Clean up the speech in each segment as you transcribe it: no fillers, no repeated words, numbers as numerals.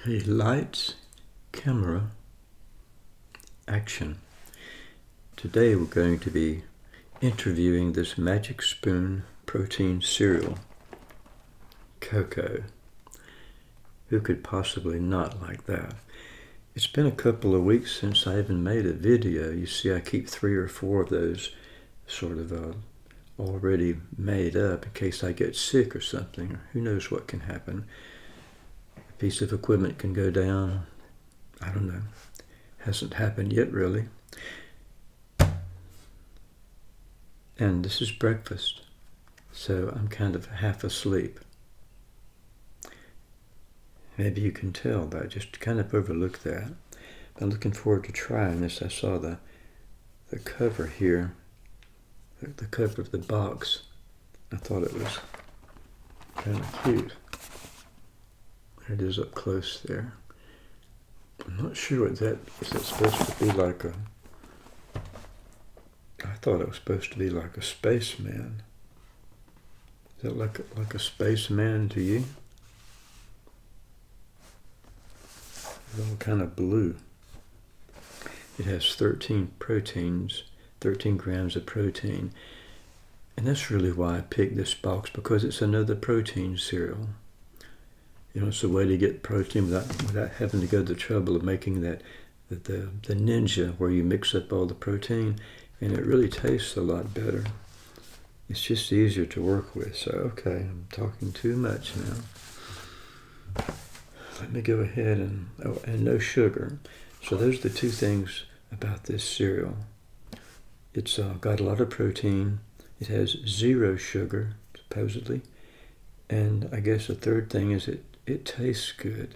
Hey, lights, camera, action. Today we're going to be interviewing this Magic Spoon protein cereal, Cocoa. Who could possibly not like that? It's been a couple of weeks since I even made a video. You see, I keep 3 or 4 of those sort of already made up in case I get sick or something, or who knows what can happen. A piece of equipment can go down. I don't know. Hasn't happened yet, really. And this is breakfast, so I'm kind of half asleep. Maybe you can tell that. Just kind of overlook that. I'm looking forward to trying this. I saw the cover here, the cover of the box. I thought it was kind of cute. There it is up close there. I'm not sure what that is. That supposed to be like a... I thought it was supposed to be like a spaceman. Is that like a spaceman to you? It's all kind of blue. It has 13 proteins, 13 grams of protein. And that's really why I picked this box, because it's another protein cereal. You know, it's a way to get protein without having to go to the trouble of making the Ninja, where you mix up all the protein, and it really tastes a lot better. It's just easier to work with. So, okay, I'm talking too much now. Let me go ahead and no sugar. So those are the 2 things about this cereal. It's got a lot of protein. It has 0 sugar, supposedly. And I guess the third thing is it tastes good.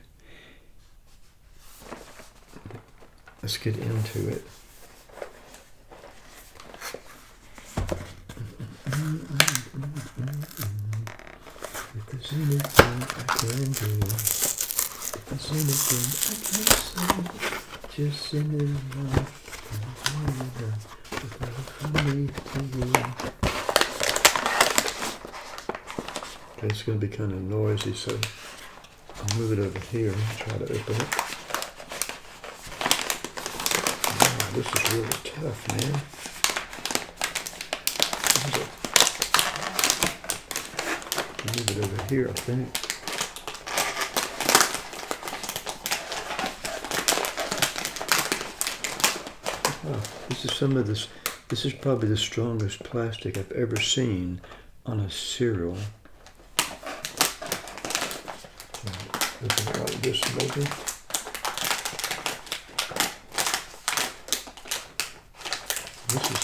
Let's get into it. If there's anything I can do, if there's anything I can say, just send it along. Okay, it's going to be kind of noisy, so I'll move it over here and try to open it. Wow, this is really tough, man. Move it over here, I think. Oh, this is probably the strongest plastic I've ever seen on a cereal. Open it like this, maybe. This is...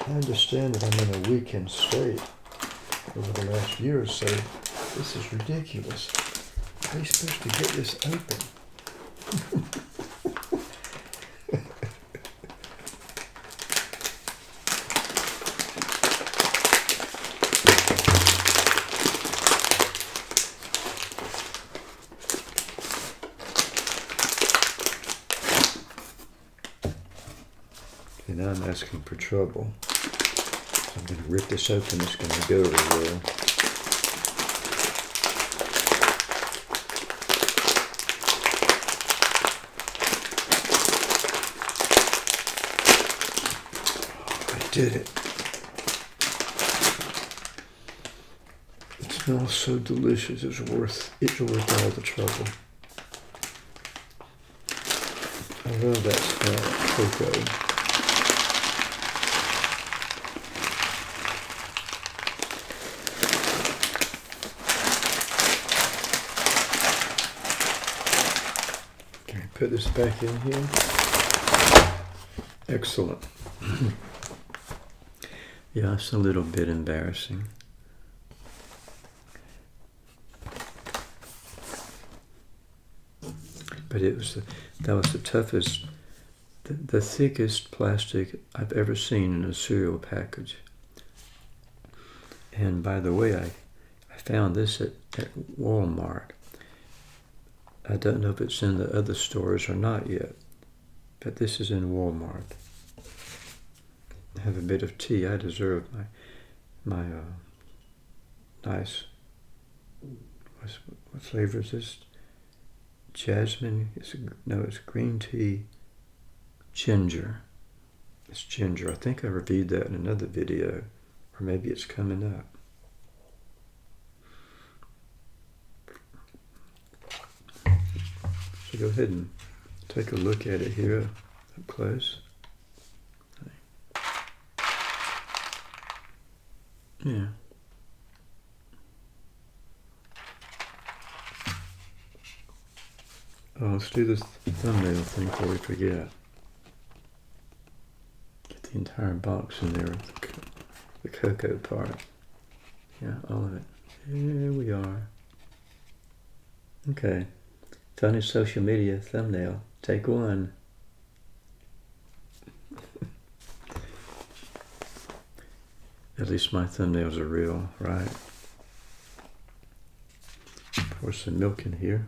I understand that I'm in a weakened state over the last year or so. This is ridiculous. How are you supposed to get this open? Okay, now I'm asking for trouble. So I'm going to rip this open. It's going to go over well. I did it. It smells so delicious. It's worth all the trouble. I love that smell of cocoa. Put this back in here. Excellent. Yeah, it's a little bit embarrassing. But that was the toughest, the thickest plastic I've ever seen in a cereal package. And by the way, I found this at Walmart. I don't know if it's in the other stores or not yet. But this is in Walmart. Have a bit of tea. I deserve my nice. What flavor is this? Jasmine. It's green tea. Ginger. It's ginger. I think I reviewed that in another video, or maybe it's coming up. So go ahead and take a look at it here up close. Yeah. Oh, let's do this thumbnail thing before we forget. Get the entire box in there with the cocoa part. Yeah, all of it. Here we are. Okay. Funny social media thumbnail. Take one. At least my thumbnails are real, right? Pour some milk in here.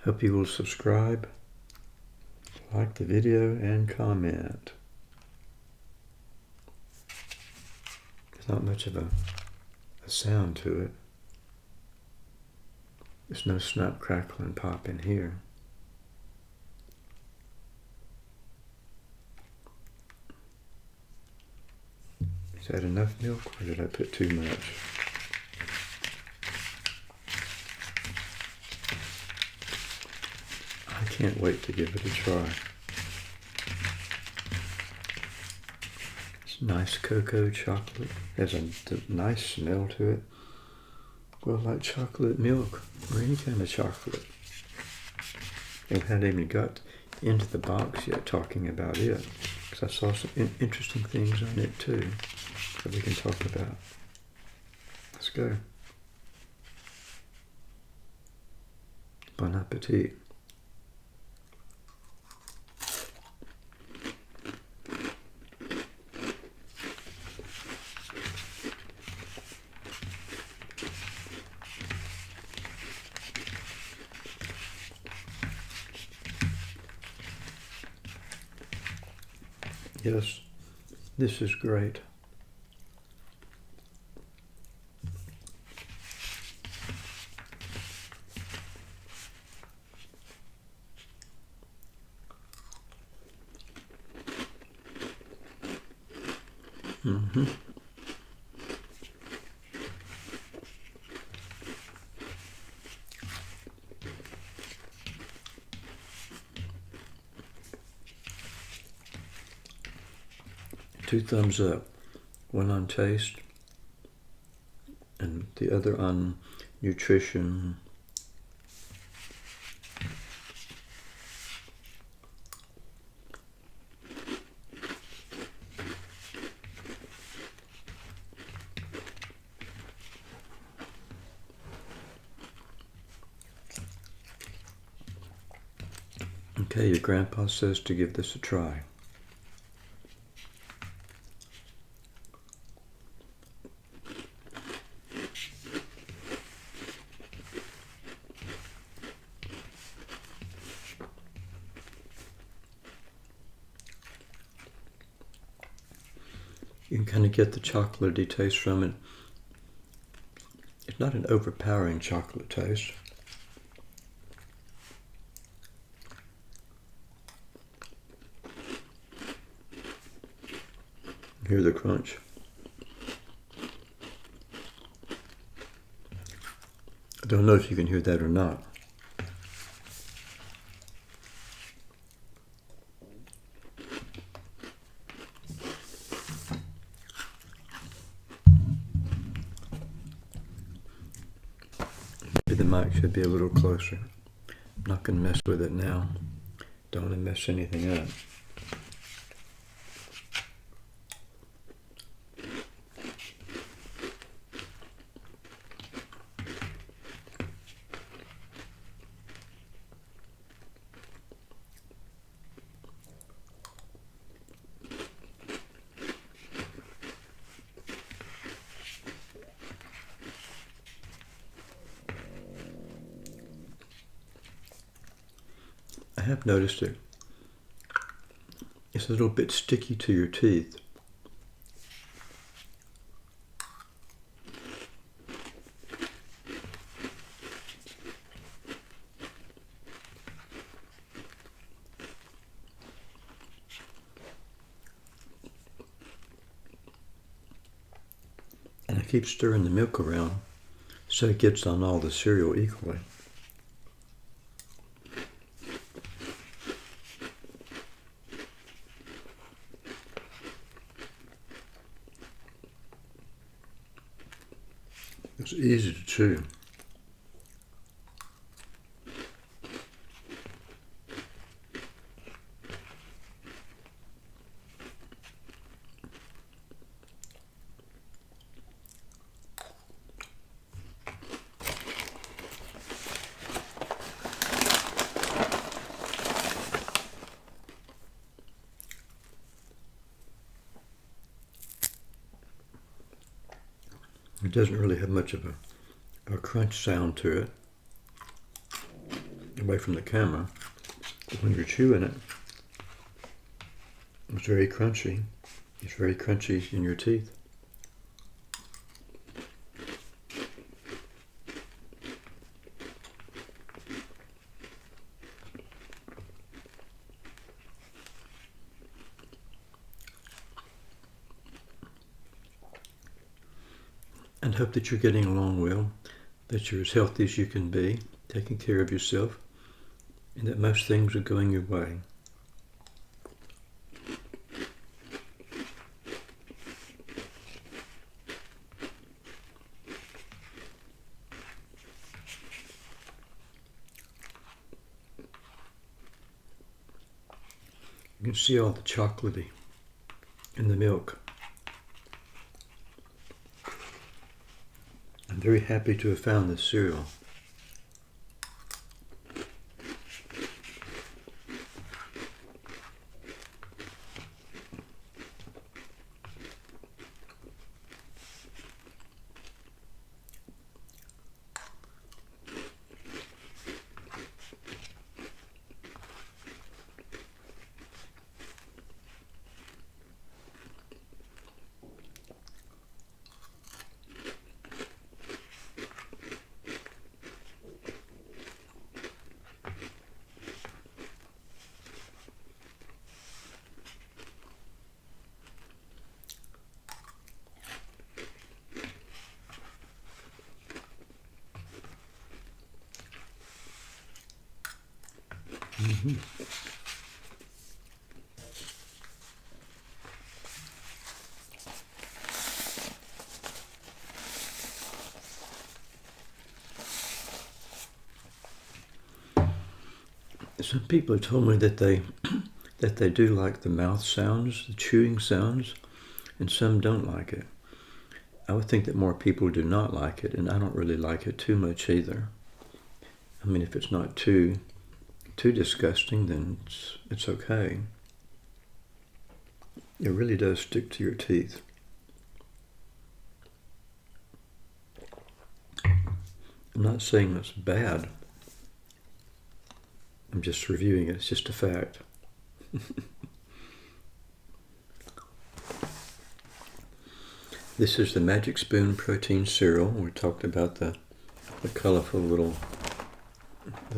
Hope you will subscribe, like the video, and comment. There's not much of a sound to it. There's no snap, crackle, and pop in here. Is that enough milk, or did I put too much? I can't wait to give it a try. It's nice cocoa chocolate. Has a nice smell to it. Well, like chocolate milk or any kind of chocolate. I hadn't even got into the box yet talking about it, because I saw some interesting things on it too that we can talk about. Let's go. Bon appetit. Yes, this is great. Mm-hmm. Two thumbs up, one on taste and the other on nutrition. Okay, your grandpa says to give this a try. You can kind of get the chocolatey taste from it. It's not an overpowering chocolate taste. Hear the crunch. I don't know if you can hear that or not. Maybe the mic should be a little closer. I'm not going to mess with it now. Don't want to mess anything up. I have noticed it It's a little bit sticky to your teeth. And I keep stirring the milk around so it gets on all the cereal equally. It's easy to chew. It doesn't really have much of a crunch sound to it, away from the camera. But when you're chewing it, it's very crunchy. It's very crunchy in your teeth. And hope that you're getting along well, that you're as healthy as you can be, taking care of yourself, and that most things are going your way. You can see all the chocolatey in the milk. I'm very happy to have found this cereal. Mm-hmm. Some people have told me that they do like the mouth sounds, the chewing sounds, and some don't like it. I would think that more people do not like it, and I don't really like it too much either. I mean, if it's not too disgusting, then it's okay. It really does stick to your teeth. I'm not saying that's bad. I'm just reviewing it. It's just a fact. This is the Magic Spoon protein cereal. We talked about the colorful little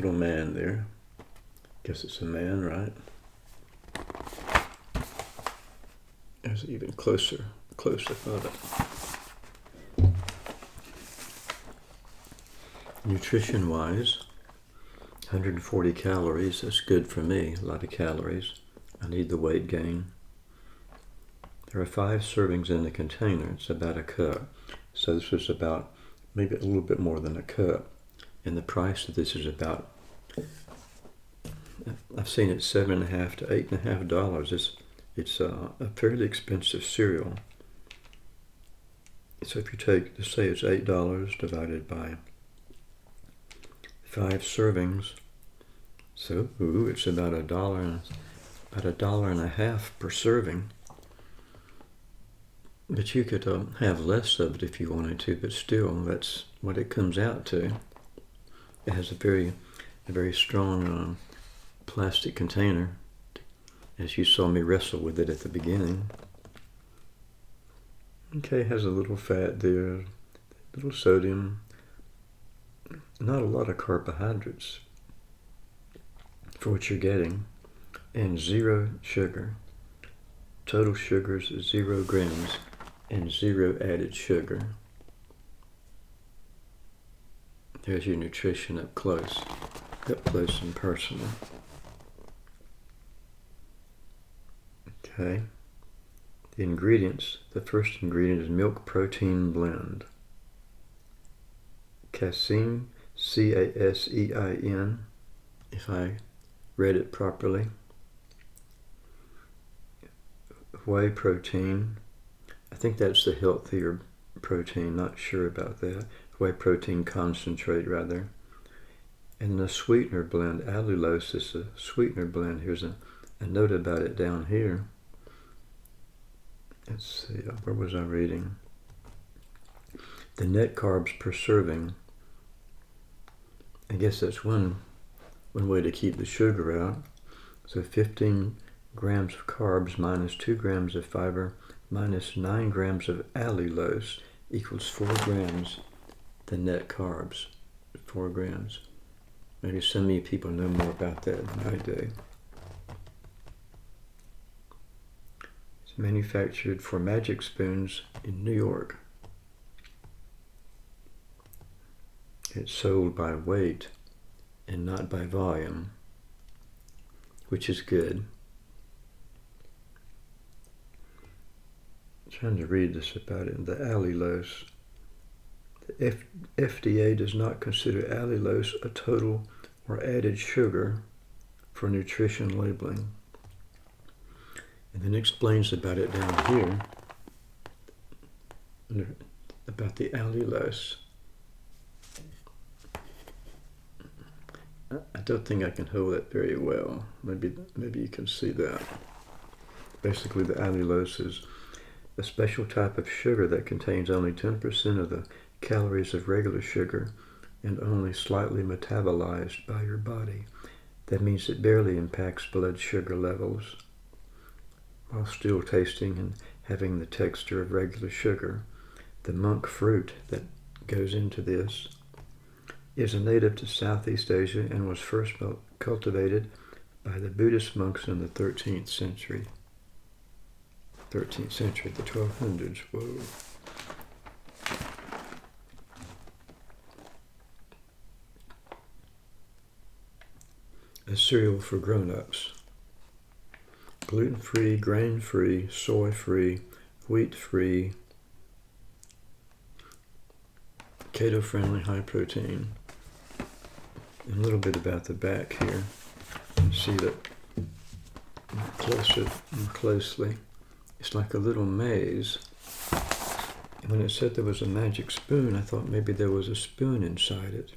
man there. Guess it's a man, right? There's even closer of it. Nutrition-wise, 140 calories. That's good for me. A lot of calories. I need the weight gain. There are 5 servings in the container. It's about a cup. So this was about maybe a little bit more than a cup. And the price of this is about, I've seen it $7.50 to $8.50. It's a fairly expensive cereal. So if you take, let's say it's $8 divided by 5 servings, so it's about $1.50 per serving. But you could have less of it if you wanted to, but still, that's what it comes out to. It has a very strong plastic container, as you saw me wrestle with it at the beginning. Okay, has a little fat there, little sodium, not a lot of carbohydrates for what you're getting, and 0 sugar. Total sugars 0 grams and 0 added sugar. There's your nutrition up close and personal. Okay. The ingredients. The first ingredient is milk protein blend. Casein, C-A-S-E-I-N, if I read it properly. Whey protein. I think that's the healthier protein, not sure about that. Whey protein concentrate, rather. And the sweetener blend, allulose is a sweetener blend. Here's a note about it down here. Let's see, where was I reading? The net carbs per serving. I guess that's one way to keep the sugar out. So 15 grams of carbs minus 2 grams of fiber minus 9 grams of allulose equals 4 grams. The net carbs, 4 grams. Maybe some of you people know more about that than I do. It's manufactured for Magic Spoons in New York. It's sold by weight and not by volume, which is good. I'm trying to read this about it. The allulose. The FDA does not consider allulose a total or added sugar for nutrition labeling. And then explains about it down here, about the allulose. I don't think I can hold it very well. Maybe you can see that. Basically, the allulose is a special type of sugar that contains only 10% of the calories of regular sugar and only slightly metabolized by your body. That means it barely impacts blood sugar levels while still tasting and having the texture of regular sugar. The monk fruit that goes into this is a native to Southeast Asia and was first cultivated by the Buddhist monks in the 13th century. The 1200s. Whoa. A cereal for grown-ups. Gluten-free, grain-free, soy-free, wheat-free, keto-friendly, high protein. And a little bit about the back here. You can see that closely. It's like a little maze. And when it said there was a magic spoon, I thought maybe there was a spoon inside it.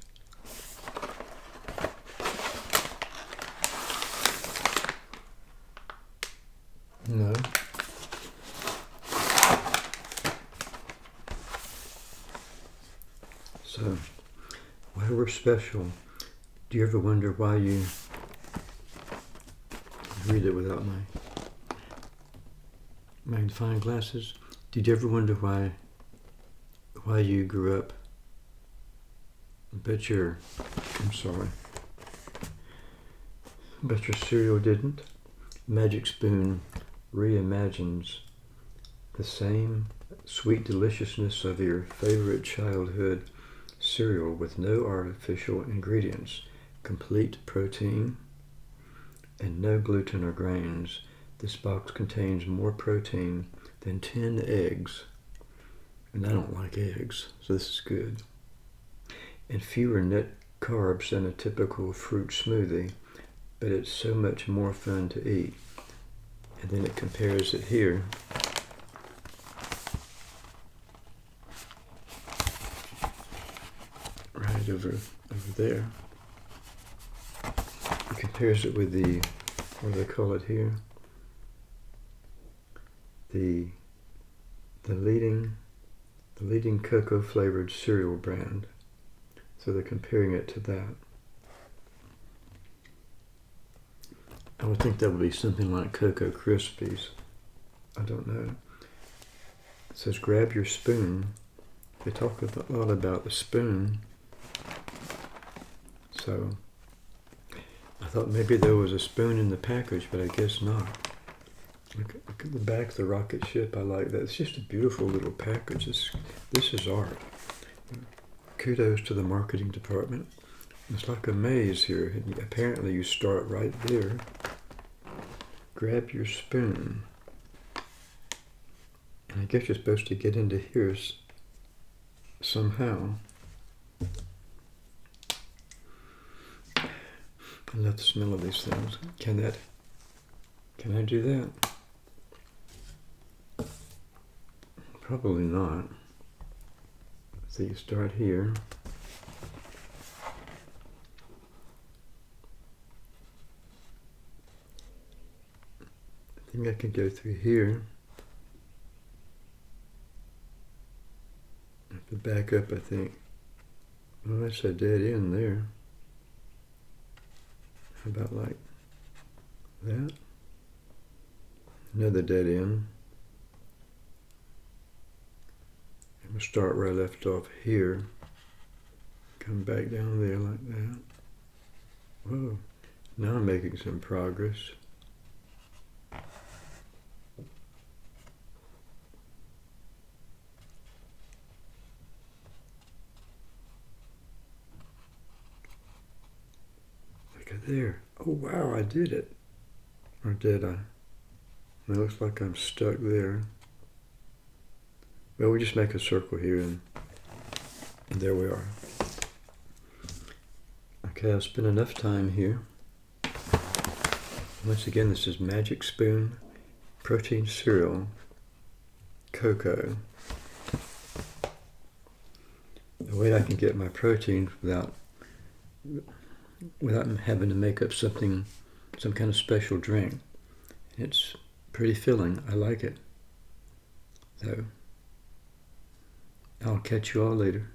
No. So, why we're special. Do you ever wonder why you read it without my magnifying glasses? Did you ever wonder why you grew up? Bet your cereal didn't. Magic Spoon reimagines the same sweet deliciousness of your favorite childhood cereal with no artificial ingredients, complete protein, and no gluten or grains. This box contains more protein than 10 eggs, and I don't like eggs, so this is good, and fewer net carbs than a typical fruit smoothie, but it's so much more fun to eat. And then it compares it here. Right over there. It compares it with the, what do they call it here? The leading cocoa flavored cereal brand. So they're comparing it to that. I would think that would be something like Cocoa Krispies. I don't know. It says grab your spoon. They talk a lot about the spoon. So I thought maybe there was a spoon in the package, but I guess not. Look at the back of the rocket ship. I like that. It's just a beautiful little package. This is art. Kudos to the marketing department. It's like a maze here. And apparently you start right there. Grab your spoon. And I guess you're supposed to get into here somehow. I love the smell of these things. Can I do that? Probably not. So you start here. I think I can go through here. I have to back up, I think. Oh, that's a dead end there. How about like that? Another dead end. I'm going to start where I left off here. Come back down there like that. Whoa. Now I'm making some progress. Look at there. Oh wow, I did it. Or did I? It looks like I'm stuck there. Well, we just make a circle here and there we are. Okay, I've spent enough time here. Once again, this is Magic Spoon Protein Cereal Cocoa. The way I can get my protein without having to make up some kind of special drink. It's pretty filling. I like it. So I'll catch you all later.